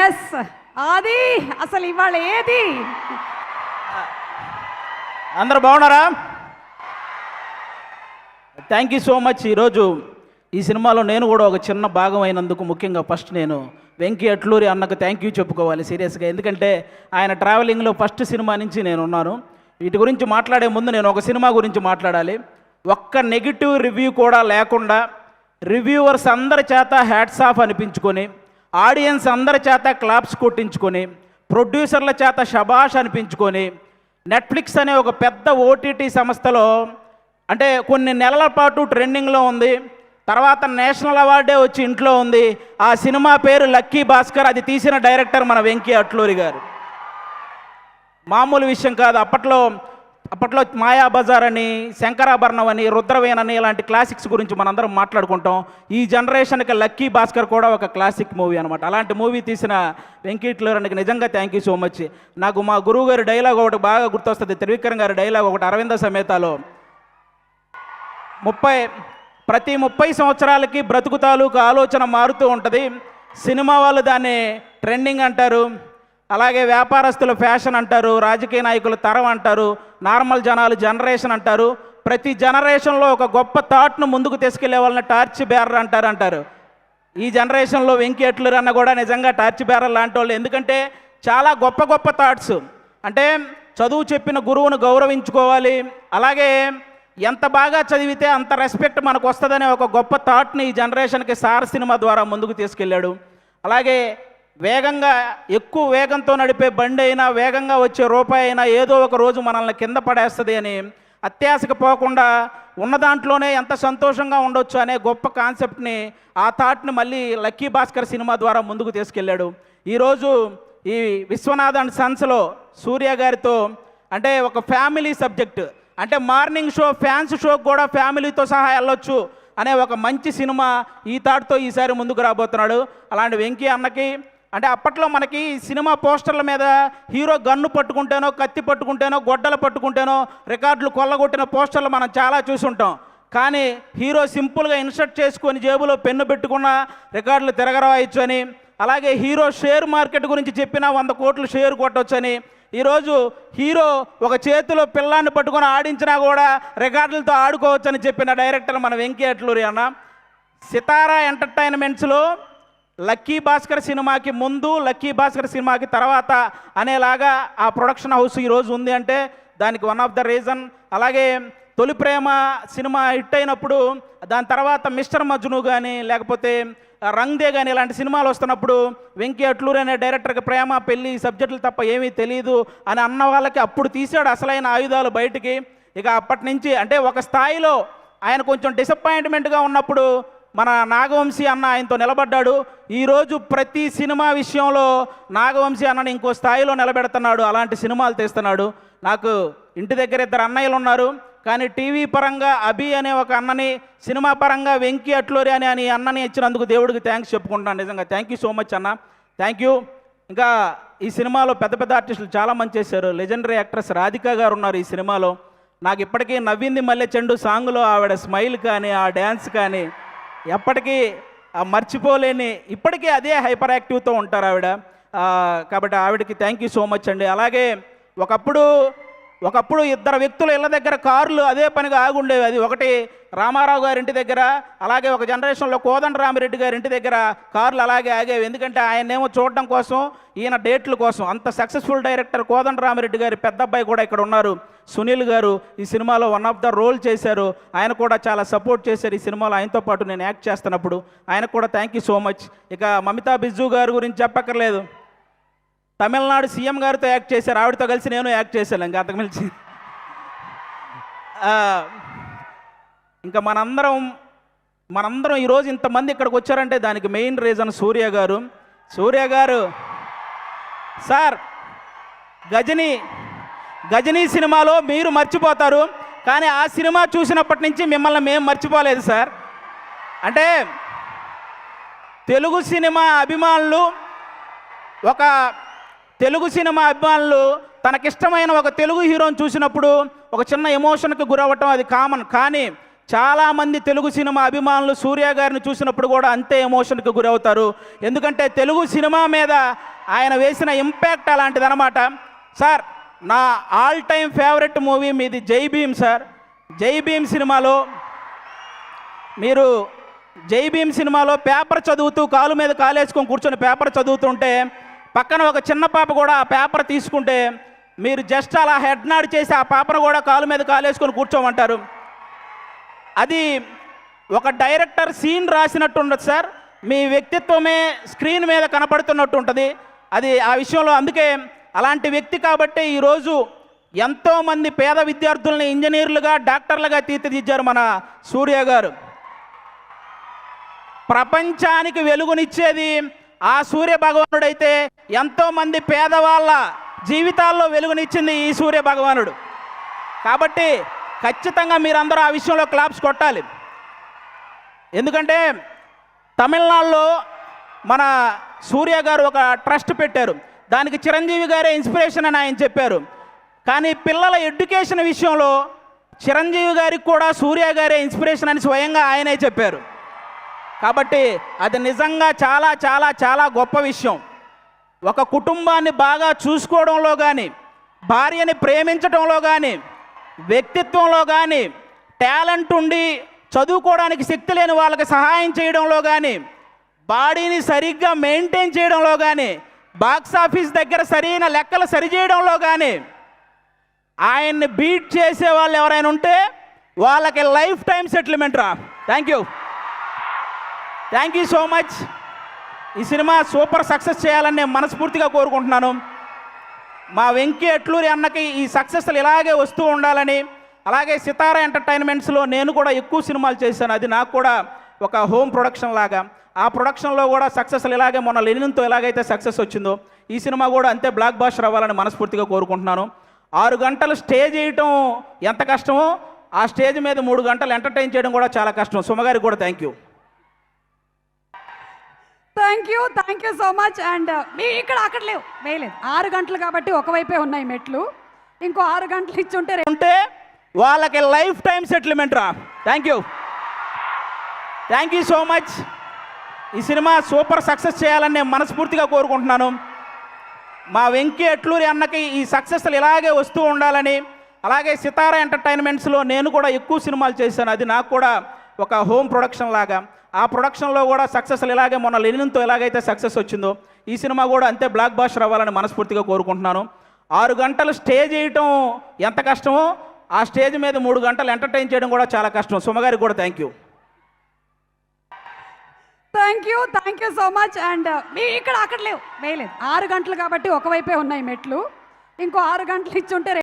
Yes అది అసలు ఇవాళ ఏది అందరు బాగున్నారా? Thank you so much. ఈరోజు ఈ సినిమాలో నేను కూడా ఒక చిన్న భాగం అయినందుకు ముఖ్యంగా ఫస్ట్ నేను వెంకీ అట్లూరి అన్నకు థ్యాంక్ యూ చెప్పుకోవాలి సీరియస్గా. ఎందుకంటే ఆయన ట్రావెలింగ్లో ఫస్ట్ సినిమా నుంచి నేను ఉన్నాను. వీటి గురించి మాట్లాడే ముందు నేను ఒక సినిమా గురించి మాట్లాడాలి. ఒక్క నెగిటివ్ రివ్యూ కూడా లేకుండా రివ్యూవర్స్ అందరి చేత హ్యాట్స్ ఆఫ్ అనిపించుకొని, ఆడియన్స్ అందరి చేత క్లాప్స్ కొట్టించుకొని, ప్రొడ్యూసర్ల చేత షబాష్ అనిపించుకొని, నెట్ఫ్లిక్స్ అనే ఒక పెద్ద ఓటీటీ సంస్థలో అంటే కొన్ని నెలల పాటు ట్రెండింగ్లో ఉంది. తర్వాత నేషనల్ అవార్డే వచ్చి ఇంట్లో ఉంది. ఆ సినిమా పేరు లక్కీ భాస్కర్. అది తీసిన డైరెక్టర్ మన వెంకీ అట్లూరి గారు. మామూలు విషయం కాదు. అప్పట్లో మాయాబజార్ అని, శంకరాభరణం అని, రుద్రవేణ్ అని ఇలాంటి క్లాసిక్స్ గురించి మనందరం మాట్లాడుకుంటాం. ఈ జనరేషన్కి లక్కీ భాస్కర్ కూడా ఒక క్లాసిక్ మూవీ అనమాట. అలాంటి మూవీ తీసిన వెంకీ అట్లూరికి నిజంగా థ్యాంక్ యూ సో మచ్. నాకు మా గురువు గారి డైలాగ్ ఒకటి బాగా గుర్తొస్తుంది. త్రివిక్రమ్ గారి డైలాగ్ ఒకటి అరవింద సమేతలో, ప్రతి 30 సంవత్సరాలకి బ్రతుకు తాలూకు ఆలోచన మారుతూ ఉంటుంది. సినిమా వాళ్ళు దాన్ని ట్రెండింగ్ అంటారు, అలాగే వ్యాపారస్తులు ఫ్యాషన్ అంటారు, రాజకీయ నాయకులు తరం అంటారు, నార్మల్ జనాలు జనరేషన్ అంటారు. ప్రతి జనరేషన్లో ఒక గొప్ప థాట్ను ముందుకు తీసుకెళ్లే వాళ్ళని టార్చ్ బేరర్ అంటారు. ఈ జనరేషన్లో వెంకీ అట్లూరి అన్న కూడా నిజంగా టార్చ్ బేరర్ లాంటి వాళ్ళు. ఎందుకంటే చాలా గొప్ప గొప్ప థాట్స్. అంటే చదువు చెప్పిన గురువును గౌరవించుకోవాలి, అలాగే ఎంత బాగా చదివితే అంత రెస్పెక్ట్ మనకు వస్తుందనే ఒక గొప్ప థాట్ని ఈ జనరేషన్కి సార్ సినిమా ద్వారా ముందుకు తీసుకెళ్ళాడు. అలాగే వేగంగా ఎక్కువ వేగంతో నడిపే బండి అయినా, వేగంగా వచ్చే రూపాయి అయినా ఏదో ఒక రోజు మనల్ని కింద పడేస్తుంది అని అత్యాశకు పోకుండా ఉన్న దాంట్లోనే ఎంత సంతోషంగా ఉండొచ్చు అనే గొప్ప కాన్సెప్ట్ని, ఆ థాట్ని మళ్ళీ లక్కీ భాస్కర్ సినిమా ద్వారా ముందుకు తీసుకెళ్ళాడు. ఈరోజు ఈ విశ్వనాథ్ అండ్ సన్స్లో సూర్య గారితో అంటే ఒక ఫ్యామిలీ సబ్జెక్ట్, అంటే మార్నింగ్ షో ఫ్యాన్స్ షోకి కూడా ఫ్యామిలీతో సహా వెళ్ళొచ్చు అనే ఒక మంచి సినిమా ఈ థాట్తో ఈసారి ముందుకు రాబోతున్నాడు. అలాంటి వెంకీ అన్నకి అంటే అప్పట్లో మనకి సినిమా పోస్టర్ల మీద హీరో గన్ను పట్టుకుంటేనో, కత్తి పట్టుకుంటేనో, గొడ్డలు పట్టుకుంటేనో రికార్డులు కొల్లగొట్టిన పోస్టర్లు మనం చాలా చూసుంటాం. కానీ హీరో సింపుల్గా ఇన్సర్ట్ చేసుకొని జేబులో పెన్ను పెట్టుకున్న రికార్డులు తిరగరాయచ్చు అని, అలాగే హీరో షేర్ మార్కెట్ గురించి చెప్పినా 100 కోట్లు షేర్ కొట్టొచ్చని, ఈరోజు హీరో ఒక చేతిలో పిల్లాన్ని పట్టుకొని ఆడించినా కూడా రికార్డులతో ఆడుకోవచ్చని చెప్పిన డైరెక్టర్ మన వెంకీ అట్లూరి అన్న. సితారా ఎంటర్టైన్మెంట్స్లో లక్కీ భాస్కర్ సినిమాకి ముందు, లక్కీ భాస్కర్ సినిమాకి తర్వాత అనేలాగా ఆ ప్రొడక్షన్ హౌస్ ఈరోజు ఉంది అంటే దానికి వన్ ఆఫ్ ద రీజన్. అలాగే తొలి ప్రేమ సినిమా హిట్ అయినప్పుడు దాని తర్వాత మిస్టర్ మజ్ను కానీ, లేకపోతే రంగ్ దే కానీ ఇలాంటి సినిమాలు వస్తున్నప్పుడు వెంకీ అట్లూరి అనే డైరెక్టర్కి ప్రేమ పెళ్ళి సబ్జెక్టులు తప్ప ఏమీ తెలియదు అని అన్న వాళ్ళకి అప్పుడు తీసాడు అసలైన ఆయుధాలు బయటికి. ఇక అప్పటి నుంచి అంటే ఒక స్థాయిలో ఆయన కొంచెం డిసప్పాయింట్మెంట్గా ఉన్నప్పుడు మన నాగవంశీ అన్న ఆయనతో నిలబడ్డాడు. ఈరోజు ప్రతి సినిమా విషయంలో నాగవంశీ అన్నని ఇంకో స్థాయిలో నిలబెడుతున్నాడు. అలాంటి సినిమాలు తీస్తున్నాడు. నాకు ఇంటి దగ్గర 2 అన్నయ్యలు ఉన్నారు, కానీ టీవీ పరంగా అభి అనే ఒక అన్నని, సినిమా పరంగా వెంకీ అట్లూరి అని అన్నని ఇచ్చినందుకు దేవుడికి థ్యాంక్స్ చెప్పుకుంటాను. నిజంగా థ్యాంక్ యూ సో మచ్ అన్న, థ్యాంక్ యూ. ఇంకా ఈ సినిమాలో పెద్ద పెద్ద ఆర్టిస్టులు చాలామంది చేశారు. లెజెండరీ యాక్ట్రెస్ రాధికా గారు ఉన్నారు ఈ సినిమాలో. నాకు ఇప్పటికీ నవ్వింది మల్లె చెండు సాంగ్లో ఆవిడ స్మైల్ కానీ, ఆ డ్యాన్స్ కానీ ఎప్పటికీ మర్చిపోలేని, ఇప్పటికీ అదే హైపర్ యాక్టివ్తో ఉంటారు ఆవిడ. కాబట్టి ఆవిడకి థ్యాంక్ యూ సో మచ్ అండి. అలాగే ఒకప్పుడు 2 వ్యక్తులు ఇళ్ళ దగ్గర కార్లు అదే పనిగా ఆగుండేవి. అది ఒకటి రామారావు గారి ఇంటి దగ్గర, అలాగే ఒక జనరేషన్లో కోదండరామిరెడ్డి గారి ఇంటి దగ్గర కార్లు అలాగే ఆగేవి. ఎందుకంటే ఆయనేమో చూడడం కోసం, ఈయన డేట్ల కోసం. అంత సక్సెస్ఫుల్ డైరెక్టర్ కోదండరామిరెడ్డి గారి పెద్ద అబ్బాయి కూడా ఇక్కడ ఉన్నారు, సునీల్ గారు. ఈ సినిమాలో వన్ ఆఫ్ ద రోల్ చేశారు. ఆయన కూడా చాలా సపోర్ట్ చేశారు ఈ సినిమాలో. ఆయనతో పాటు నేను యాక్ట్ చేస్తున్నప్పుడు ఆయనకు కూడా థ్యాంక్ యూ సో మచ్. ఇక మమితా బిజ్జు గారి గురించి చెప్పక్కర్లేదు. తమిళనాడు సీఎం గారితో యాక్ట్ చేశారు, ఆవిడతో కలిసి నేను యాక్ట్ చేశాను. ఇంకా అంతకుమించి ఇంకా మనందరం ఈరోజు ఇంతమంది ఇక్కడికి వచ్చారంటే దానికి మెయిన్ రీజన్ సూర్య గారు. సార్ గజనీ సినిమాలో మీరు మర్చిపోతారు, కానీ ఆ సినిమా చూసినప్పటి నుంచి మిమ్మల్ని మేము మర్చిపోలేదు సార్. అంటే తెలుగు సినిమా అభిమానులు తనకిష్టమైన ఒక తెలుగు హీరోని చూసినప్పుడు ఒక చిన్న ఎమోషన్కి గురవ్వటం అది కామన్. కానీ చాలామంది తెలుగు సినిమా అభిమానులు సూర్య గారిని చూసినప్పుడు కూడా అంతే ఎమోషన్కి గురవుతారు. ఎందుకంటే తెలుగు సినిమా మీద ఆయన వేసిన ఇంపాక్ట్ అలాంటిదన్నమాట. సార్, నా ఆల్ టైమ్ ఫేవరెట్ మూవీ మీది జై భీమ్ సార్. జై భీమ్ సినిమాలో మీరు పేపర్ చదువుతూ కాలు మీద కాలేసుకొని కూర్చొని పేపర్ చదువుతుంటే పక్కన ఒక చిన్న పాప కూడా ఆ పేపర్ తీసుకుంటే మీరు జస్ట్ అలా హెడ్ నాడ్ చేసి ఆ పేపర్ కూడా కాలు మీద కాలేసుకొని కూర్చోమంటారు. అది ఒక డైరెక్టర్ సీన్ రాసినట్టు ఉండదు సార్. మీ వ్యక్తిత్వమే స్క్రీన్ మీద కనపడుతున్నట్టు ఉంటుంది. అది ఆ విషయంలో అందుకే అలాంటి వ్యక్తి కాబట్టి ఈరోజు ఎంతోమంది పేద విద్యార్థుల్ని ఇంజనీర్లుగా డాక్టర్లుగా తీర్చిదిద్దారు మన సూర్య గారు. ప్రపంచానికి వెలుగునిచ్చేది ఆ సూర్య భగవానుడైతే ఎంతోమంది పేదవాళ్ళ జీవితాల్లో వెలుగునిచ్చింది ఈ సూర్య భగవానుడు. కాబట్టి ఖచ్చితంగా మీరందరూ ఆ విషయంలో క్లాప్స్ కొట్టాలి. ఎందుకంటే తమిళనాడులో మన సూర్య గారు ఒక ట్రస్ట్ పెట్టారు. దానికి చిరంజీవి గారే ఇన్స్పిరేషన్ అని ఆయన చెప్పారు. కానీ పిల్లల ఎడ్యుకేషన్ విషయంలో చిరంజీవి గారికి కూడా సూర్య గారే ఇన్స్పిరేషన్ అని స్వయంగా ఆయనే చెప్పారు. కాబట్టి అది నిజంగా చాలా చాలా చాలా గొప్ప విషయం. ఒక కుటుంబాన్ని బాగా చూసుకోవడంలో కానీ, భార్యని ప్రేమించడంలో కానీ, వ్యక్తిత్వంలో కానీ, టాలెంట్ ఉండి చదువుకోవడానికి శక్తి లేని వాళ్ళకి సహాయం చేయడంలో కానీ, బాడీని సరిగ్గా మెయింటైన్ చేయడంలో కానీ, బాక్స్ ఆఫీస్ దగ్గర సరైన లెక్కలు సరిచేయడంలో కానీ ఆయన్ని బీట్ చేసే వాళ్ళు ఎవరైనా ఉంటే వాళ్ళకి లైఫ్ టైం సెటిల్మెంట్ రా. Thank you so much. ఈ సినిమా సూపర్ సక్సెస్ చేయాలని నేను మనస్ఫూర్తిగా కోరుకుంటున్నాను. మా వెంకీ అట్లూరి అన్నకి ఈ సక్సెస్లు ఇలాగే వస్తూ ఉండాలని, అలాగే సితారా ఎంటర్టైన్మెంట్స్లో నేను కూడా ఎక్కువ సినిమాలు చేశాను. అది నాకు కూడా ఒక హోమ్ ప్రొడక్షన్ లాగా. ఆ ప్రొడక్షన్లో కూడా సక్సెస్లు ఇలాగే మొన్న లెనిన్తో ఎలాగైతే సక్సెస్ వచ్చిందో ఈ సినిమా కూడా అంతే బ్లాక్ బాస్టర్ అవ్వాలని మనస్ఫూర్తిగా కోరుకుంటున్నాను. 6 గంటలు స్టే చేయటం ఎంత కష్టమో ఆ స్టేజ్ మీద 3 గంటలు ఎంటర్టైన్ చేయడం కూడా చాలా కష్టం. సుమగారికి కూడా thank you so much. And మీ ఇక్కడ అక్కడ లేవు వేయలేదు. 6 గంటలు కాబట్టి ఒకవైపే ఉన్నాయి మెట్లు. ఇంకో 6 గంటలు ఇచ్చి ఉంటే వాళ్ళకి లైఫ్ టైం సెటిల్మెంట్ రా. Thank you so much. ఈ సినిమా సూపర్ సక్సెస్ చేయాలని నేను మనస్ఫూర్తిగా కోరుకుంటున్నాను. మా వెంకీ అట్లూరి అన్నకి ఈ సక్సెస్లు ఇలాగే వస్తూ ఉండాలని, అలాగే సితారా ఎంటర్టైన్మెంట్స్లో నేను కూడా ఎక్కువ సినిమాలు చేశాను. అది నాకు కూడా ఒక హోమ్ ప్రొడక్షన్ లాగా. ఆ ప్రొడక్షన్లో కూడా సక్సెస్లు ఇలాగే మొన్న లెనిన్తో ఎలాగైతే సక్సెస్ వచ్చిందో ఈ సినిమా కూడా అంతే బ్లాక్ బాస్టర్ అవ్వాలని మనస్ఫూర్తిగా కోరుకుంటున్నాను. 6 గంటలు స్టే చేయటం ఎంత కష్టమో ఆ స్టేజ్ మీద 3 గంటలు ఎంటర్టైన్ చేయడం కూడా చాలా కష్టం. సుమగారికి కూడా thank you so much. And మీ ఇక్కడ అక్కడ లేవు వేయలేదు. 6 గంటలు కాబట్టి ఒకవైపే ఉన్నాయి మెట్లు. ఇంకో 6 గంటలు ఇచ్చి